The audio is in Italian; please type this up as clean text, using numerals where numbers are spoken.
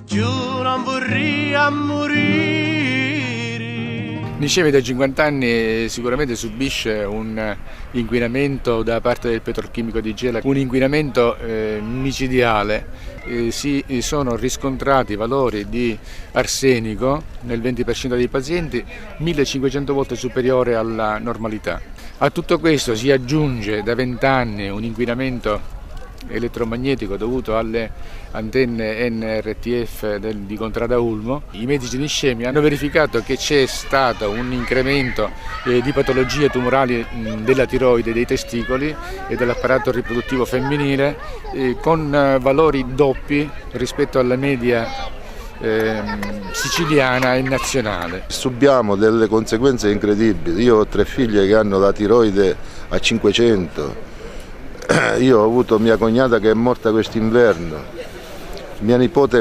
Giù non vorrei morire. Nicemi da 50 anni sicuramente subisce un inquinamento da parte del petrolchimico di Gela, un inquinamento micidiale. Si sono riscontrati valori di arsenico nel 20% dei pazienti 1500 volte superiore alla normalità. A tutto questo si aggiunge da 20 anni un inquinamento elettromagnetico dovuto alle antenne NRTF di Contrada Ulmo. I medici di Nicemi hanno verificato che c'è stato un incremento di patologie tumorali della tiroide, dei testicoli e dell'apparato riproduttivo femminile con valori doppi rispetto alla media siciliana e nazionale. Subiamo delle conseguenze incredibili. Io ho 3 figlie che hanno la tiroide a 500. Io ho avuto mia cognata che è morta quest'inverno, mia nipote